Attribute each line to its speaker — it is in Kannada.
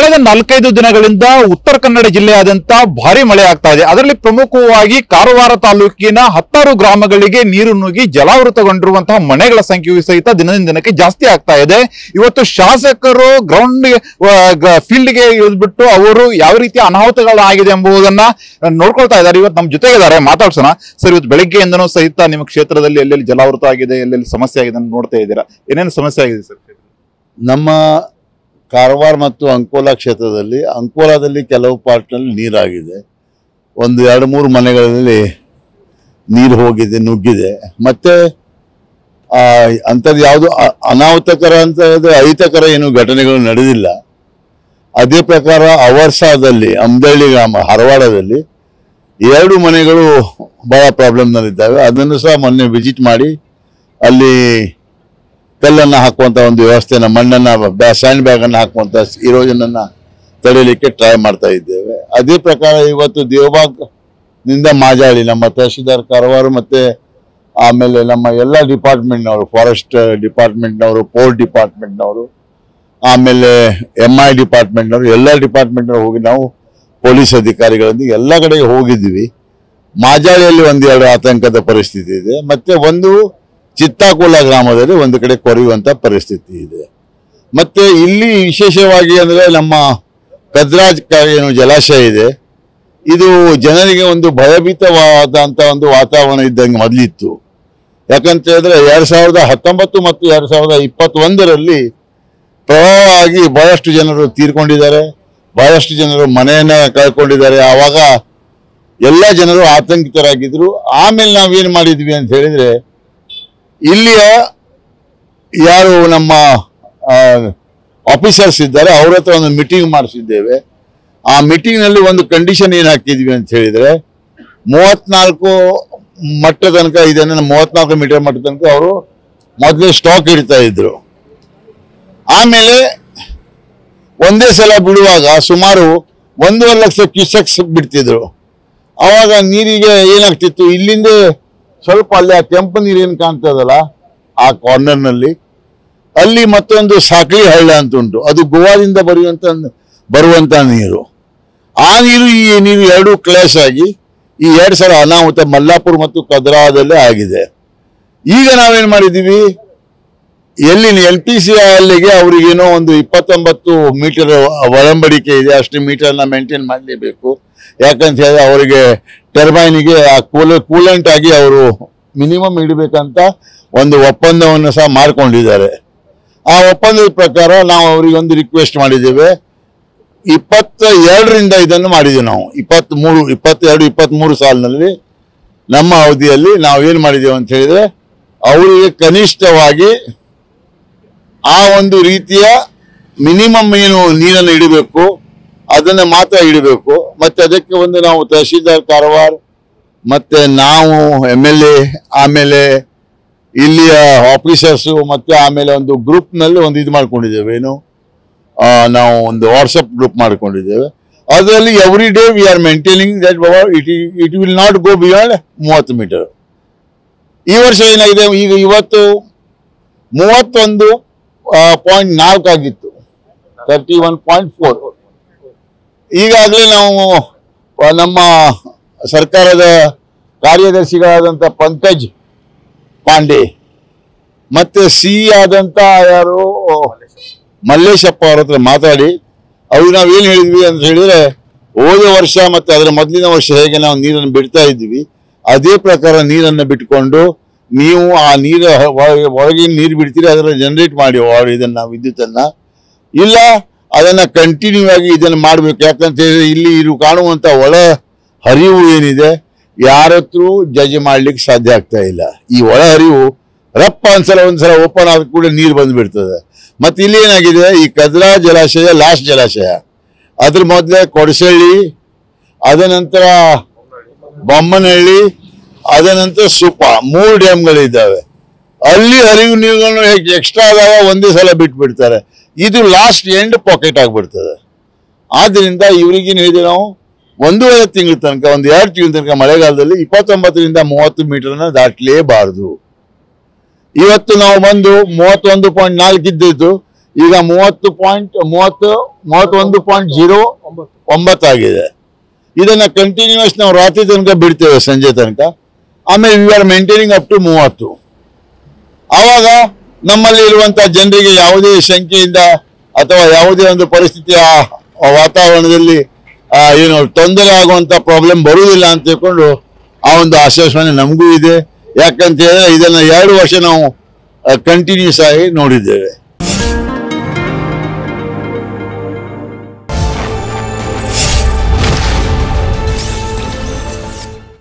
Speaker 1: ಕಳೆದ 4-5 ದಿನಗಳಿಂದ ಉತ್ತರ ಕನ್ನಡ ಜಿಲ್ಲೆಯಾದ್ಯಂತ ಭಾರಿ ಮಳೆ ಆಗ್ತಾ ಇದೆ. ಅದರಲ್ಲಿ ಪ್ರಮುಖವಾಗಿ ಕಾರವಾರ ತಾಲೂಕಿನ 10 ಗ್ರಾಮಗಳಿಗೆ ನೀರು ನುಗ್ಗಿ ಜಲಾವೃತಗೊಂಡಿರುವಂತಹ ಮನೆಗಳ ಸಂಖ್ಯೆಯು ಸಹಿತ ದಿನದಿಂದ ದಿನಕ್ಕೆ ಜಾಸ್ತಿ ಆಗ್ತಾ ಇದೆ. ಇವತ್ತು ಶಾಸಕರು ಗ್ರೌಂಡ್ ಫೀಲ್ಡ್ಗೆ ಇಳಿದ್ಬಿಟ್ಟು ಅವರು ಯಾವ ರೀತಿಯ ಅನಾಹುತಗಳಾಗಿದೆ ಎಂಬುದನ್ನ ನೋಡ್ಕೊಳ್ತಾ ಇದ್ದಾರೆ. ಇವತ್ತು ನಮ್ಮ ಜೊತೆಗಿದ್ದಾರೆ, ಮಾತಾಡ್ಸೋಣ. ಸರ್, ಇವತ್ತು ಬೆಳಗ್ಗೆಯಿಂದನೂ ಸಹಿತ ನಿಮ್ಮ ಕ್ಷೇತ್ರದಲ್ಲಿ ಎಲ್ಲೆಲ್ಲಿ ಜಲಾವೃತ ಆಗಿದೆ, ಎಲ್ಲೆಲ್ಲಿ ಸಮಸ್ಯೆ ಆಗಿದೆ ಅಂತ ನೋಡ್ತಾ ಇದ್ದೀರಾ. ಏನೇನು ಸಮಸ್ಯೆ ಆಗಿದೆ ಸರ್?
Speaker 2: ನಮ್ಮ ಕಾರವಾರ ಮತ್ತು ಅಂಕೋಲಾ ಕ್ಷೇತ್ರದಲ್ಲಿ ಅಂಕೋಲಾದಲ್ಲಿ ಕೆಲವು ಪಾರ್ಟ್ನಲ್ಲಿ ನೀರಾಗಿದೆ. 1-2-3 ಮನೆಗಳಲ್ಲಿ ನೀರು ಹೋಗಿದೆ, ನುಗ್ಗಿದೆ. ಮತ್ತೆ ಅಂಥದ್ದು ಯಾವುದು ಅನಾಹುತಕರ ಅಂತ ಅಹಿತಕರ ಏನು ಘಟನೆಗಳು ನಡೆದಿಲ್ಲ. ಅದೇ ಪ್ರಕಾರ ಅವರ್ಸಾದಲ್ಲಿ ಅಮ್ದಳ್ಳಿ ಗ್ರಾಮ ಹರವಾಡದಲ್ಲಿ 2 ಮನೆಗಳು ಬಹಳ ಪ್ರಾಬ್ಲಮ್ನಲ್ಲಿದ್ದಾವೆ. ಅದನ್ನು ಸಹ ಮೊನ್ನೆ ವಿಸಿಟ್ ಮಾಡಿ ಅಲ್ಲಿ ಕಲ್ಲನ್ನು ಹಾಕುವಂಥ ಒಂದು ವ್ಯವಸ್ಥೆನ, ಮಣ್ಣನ್ನು ಸ್ಯಾಂಡ್ ಬ್ಯಾಗನ್ನು ಹಾಕುವಂಥ ಇರೋಜನನ್ನು ತಡೆಯಲಿಕ್ಕೆ ಟ್ರೈ ಮಾಡ್ತಾ ಇದ್ದೇವೆ. ಅದೇ ಪ್ರಕಾರ ಇವತ್ತು ದೇವಬಾಗ್ನಿಂದ ಮಾಜಾಳಿ ನಮ್ಮ ತಹಶೀಲ್ದಾರ್ ಕಾರವಾರ ಮತ್ತು ಆಮೇಲೆ ನಮ್ಮ ಎಲ್ಲ ಡಿಪಾರ್ಟ್ಮೆಂಟ್ನವರು, ಫಾರೆಸ್ಟ್ ಡಿಪಾರ್ಟ್ಮೆಂಟ್ನವರು, ಪೋರ್ಟ್ ಡಿಪಾರ್ಟ್ಮೆಂಟ್ನವರು, ಆಮೇಲೆ MI ಡಿಪಾರ್ಟ್ಮೆಂಟ್ನವರು, ಎಲ್ಲ ಡಿಪಾರ್ಟ್ಮೆಂಟ್ನವರು ಹೋಗಿ ನಾವು ಪೊಲೀಸ್ ಅಧಿಕಾರಿಗಳೊಂದಿಗೆ ಎಲ್ಲ ಕಡೆಗೆ ಹೋಗಿದ್ದೀವಿ. ಮಾಜಾಳಿಯಲ್ಲಿ 1-2 ಆತಂಕದ ಪರಿಸ್ಥಿತಿ ಇದೆ. ಮತ್ತು ಒಂದು ಚಿತ್ತಾಕೋಲ ಗ್ರಾಮದಲ್ಲಿ ಒಂದು ಕಡೆ ಕೊರೆಯುವಂಥ ಪರಿಸ್ಥಿತಿ ಇದೆ. ಮತ್ತು ಇಲ್ಲಿ ವಿಶೇಷವಾಗಿ ಅಂದರೆ ನಮ್ಮ ಕದ್ರಾಜ್ ಏನು ಜಲಾಶಯ ಇದೆ, ಇದು ಜನರಿಗೆ ಒಂದು ಭಯಭೀತವಾದಂಥ ಒಂದು ವಾತಾವರಣ ಇದ್ದಂಗೆ ಮೊದಲಿತ್ತು. ಯಾಕಂತ ಹೇಳಿದ್ರೆ 2019 ಮತ್ತು 2021ರಲ್ಲಿ ಪ್ರವಾಹವಾಗಿ ಬಹಳಷ್ಟು ಜನರು ತೀರ್ಕೊಂಡಿದ್ದಾರೆ, ಬಹಳಷ್ಟು ಜನರು ಮನೆಯನ್ನು ಕಳ್ಕೊಂಡಿದ್ದಾರೆ. ಆವಾಗ ಎಲ್ಲ ಜನರು ಆತಂಕಿತರಾಗಿದ್ದರು. ಆಮೇಲೆ ನಾವೇನು ಮಾಡಿದ್ವಿ ಅಂತ ಹೇಳಿದರೆ, ಇಲ್ಲಿಯ ಯಾರು ನಮ್ಮ ಆಫೀಸರ್ಸ್ ಇದ್ದಾರೆ ಅವ್ರ ಹತ್ರ ಒಂದು ಮೀಟಿಂಗ್ ಮಾಡಿಸಿದ್ದೇವೆ. ಆ ಮೀಟಿಂಗ್ನಲ್ಲಿ ಒಂದು ಕಂಡೀಷನ್ ಏನು ಹಾಕಿದ್ವಿ ಅಂತ ಹೇಳಿದರೆ, 34 ಮಟ್ಟ ತನಕ ಇದನ್ನು 34 ಮೀಟರ್ ಮಟ್ಟ ತನಕ ಅವರು ಮೊದಲೇ ಸ್ಟಾಕ್ ಇಡ್ತಾ ಇದ್ರು. ಆಮೇಲೆ ಒಂದೇ ಸಲ ಬಿಡುವಾಗ ಸುಮಾರು 1.5 ಲಕ್ಷ ಕ್ಯೂಸೆಕ್ಸ್ ಬಿಡ್ತಿದ್ರು. ಆವಾಗ ನೀರಿಗೆ ಏನಾಗ್ತಿತ್ತು, ಇಲ್ಲಿಂದ ಸ್ವಲ್ಪ ಅಲ್ಲಿ ಆ ಕೆಂಪು ನೀರು ಏನು ಕಾಣ್ತದಲ್ಲ ಆ ಕಾರ್ನರ್ನಲ್ಲಿ, ಅಲ್ಲಿ ಮತ್ತೊಂದು ಸಾಕ್ಲಿ ಹಳ್ಳ ಅಂತ ಉಂಟು, ಅದು ಗೋವಾದಿಂದ ಬರುವಂತ ನೀರು. ಆ ನೀರು ಈ ನೀರು 2 ಕ್ಲಾಶ್ ಆಗಿ ಈ 2 ಸಲ ಅನಾಹುತ ಮಲ್ಲಾಪುರ ಮತ್ತು ಕದ್ರಾದಲ್ಲೇ ಆಗಿದೆ. ಈಗ ನಾವೇನು ಮಾಡಿದ್ದೀವಿ, ಎಲ್ಲಿನ LPC ಅಲ್ಲಿಗೆ ಅವರಿಗೇನೋ ಒಂದು 29 ಮೀಟರ್ ಒಳಂಬಡಿಕೆ ಇದೆ, ಅಷ್ಟು ಮೀಟರ್ನ ಮೇಂಟೈನ್ ಮಾಡಲೇಬೇಕು. ಯಾಕಂತ ಹೇಳಿದ್ರೆ ಅವರಿಗೆ ಟರ್ಬೈನಿಗೆ ಆ ಕೂಲೆಂಟ್ ಆಗಿ ಅವರು ಮಿನಿಮಮ್ ಇಡಬೇಕಂತ ಒಂದು ಒಪ್ಪಂದವನ್ನು ಸಹ ಮಾಡಿಕೊಂಡಿದ್ದಾರೆ. ಆ ಒಪ್ಪಂದದ ಪ್ರಕಾರ ನಾವು ಅವರಿಗೊಂದು ರಿಕ್ವೆಸ್ಟ್ ಮಾಡಿದ್ದೇವೆ. 22ರಿಂದ ಇದನ್ನು ಮಾಡಿದ್ದೇವೆ ನಾವು. 22-23 ಸಾಲಿನಲ್ಲಿ ನಮ್ಮ ಅವಧಿಯಲ್ಲಿ ನಾವು ಏನು ಮಾಡಿದ್ದೇವೆ ಅಂತ ಹೇಳಿದರೆ, ಅವರಿಗೆ ಕನಿಷ್ಠವಾಗಿ ಆ ಒಂದು ರೀತಿಯ ಮಿನಿಮಮ್ ಏನು ನೀರನ್ನು ಇಡಬೇಕು ಅದನ್ನು ಮಾತ್ರ ಇಡಬೇಕು. ಮತ್ತು ಅದಕ್ಕೆ ಒಂದು ನಾವು ತಹಶೀಲ್ದಾರ್ ಕಾರವಾರ ಮತ್ತು ನಾವು MLA, ಆಮೇಲೆ ಇಲ್ಲಿಯ ಆಫೀಸರ್ಸು, ಮತ್ತು ಆಮೇಲೆ ಒಂದು ಗ್ರೂಪ್ನಲ್ಲಿ ಒಂದು ಇದು ಮಾಡ್ಕೊಂಡಿದ್ದೇವೆ. ಏನು ನಾವು ಒಂದು ವಾಟ್ಸಪ್ ಗ್ರೂಪ್ ಮಾಡ್ಕೊಂಡಿದ್ದೇವೆ. ಅದರಲ್ಲಿ every day we are maintaining that it will not go beyond 30 meter. ಈ ವರ್ಷ ಏನಾಗಿದೆ, ಈಗ ಇವತ್ತು 31.4 ಆಗಿತ್ತು, 31.4. ಈಗಾಗಲೇ ನಾವು ನಮ್ಮ ಸರ್ಕಾರದ ಕಾರ್ಯದರ್ಶಿಗಳಾದಂಥ ಪಂಕಜ್ ಪಾಂಡೆ ಮತ್ತು ಆದಂಥ ಯಾರು ಮಲ್ಲೇಶಪ್ಪ ಅವ್ರ ಹತ್ರ ಮಾತಾಡಿ ಅವ್ರು ನಾವೇನು ಹೇಳಿದ್ವಿ ಅಂತ ಹೇಳಿದರೆ, ಹೋದ ವರ್ಷ ಮತ್ತು ಅದರ ಮೊದಲಿನ ವರ್ಷ ಹೇಗೆ ನಾವು ನೀರನ್ನು ಬಿಡ್ತಾ ಇದ್ವಿ ಅದೇ ಪ್ರಕಾರ ನೀರನ್ನು ಬಿಟ್ಕೊಂಡು ನೀವು ಆ ನೀರು ಹೊರಗಿನ ನೀರು ಬಿಡ್ತೀರಿ, ಅದನ್ನು ಜನರೇಟ್ ಮಾಡಿ ಇದನ್ನು ವಿದ್ಯುತ್ತನ್ನು, ಇಲ್ಲ ಅದನ್ನು ಕಂಟಿನ್ಯೂ ಆಗಿ ಇದನ್ನು ಮಾಡಬೇಕು. ಯಾಕಂತ ಹೇಳಿದ್ರೆ ಇಲ್ಲಿ ಇದು ಕಾಣುವಂಥ ಒಳ ಹರಿವು ಏನಿದೆ ಯಾರ ಹತ್ರ ಜಡ್ಜ್ ಮಾಡ್ಲಿಕ್ಕೆ ಸಾಧ್ಯ ಆಗ್ತಾ ಇಲ್ಲ. ಈ ಒಳ ಹರಿವು ರಪ್ಪ ಒಂದ್ಸಲ ಓಪನ್ ಆದ ಕೂಡ ನೀರು ಬಂದುಬಿಡ್ತದೆ. ಮತ್ತು ಇಲ್ಲಿ ಏನಾಗಿದೆ, ಈ ಕದ್ರಾ ಜಲಾಶಯ ಲಾಸ್ಟ್ ಜಲಾಶಯ, ಅದ್ರ ಮೊದಲೇ ಕೊಡಸಳ್ಳಿ, ಅದ ನಂತರ ಬೊಮ್ಮನಹಳ್ಳಿ, ಅದ ನಂತರ ಸುಪ 3 ಡ್ಯಾಮ್ಗಳಿದ್ದಾವೆ. ಅಲ್ಲಿ ಹರಿವು ನೀರುಗಳನ್ನು ಎಕ್ಸ್ಟ್ರಾ ಆದಾಗ ಒಂದೇ ಸಲ ಬಿಟ್ಬಿಡ್ತಾರೆ. ಇದು ಲಾಸ್ಟ್ ಎಂಡ್ ಪಾಕೆಟ್ ಆಗಿಬಿಡ್ತದೆ. ಆದ್ದರಿಂದ ಇವರಿಗೇನು ಹೇಳಿದೆ ನಾವು, 1.5 ತಿಂಗಳ ತನಕ, 1-2 ತಿಂಗಳ ತನಕ ಮಳೆಗಾಲದಲ್ಲಿ 29ರಿಂದ 30 ಮೀಟರ್ನ ದಾಟಲೇಬಾರದು. ಇವತ್ತು ನಾವು ಬಂದು 31.4 ಇದ್ದಿದ್ದು ಈಗ 31.09 ಆಗಿದೆ. ಇದನ್ನ ಕಂಟಿನ್ಯೂಸ್ ನಾವು ರಾತ್ರಿ ತನಕ ಬಿಡ್ತೇವೆ, ಸಂಜೆ ತನಕ. ಆಮೇಲೆ we are maintaining up to 30. ಆವಾಗ ನಮ್ಮಲ್ಲಿ ಇರುವಂತಹ ಜನರಿಗೆ ಯಾವುದೇ ಶಂಕೆಯಿಂದ ಅಥವಾ ಯಾವುದೇ ಒಂದು ಪರಿಸ್ಥಿತಿಯ ವಾತಾವರಣದಲ್ಲಿ ತೊಂದರೆ ಆಗುವಂತ ಪ್ರಾಬ್ಲಮ್ ಬರುವುದಿಲ್ಲ ಅಂತ ತಿಳ್ಕೊಂಡು ಆ ಒಂದು ಆಶ್ವಾಸನೆ ನಮಗೂ ಇದೆ. ಯಾಕಂತ ಹೇಳಿದ್ರೆ ಇದನ್ನ 2 ವರ್ಷ ನಾವು ಕಂಟಿನ್ಯೂಸ್ ಆಗಿ ನೋಡಿದ್ದೇವೆ.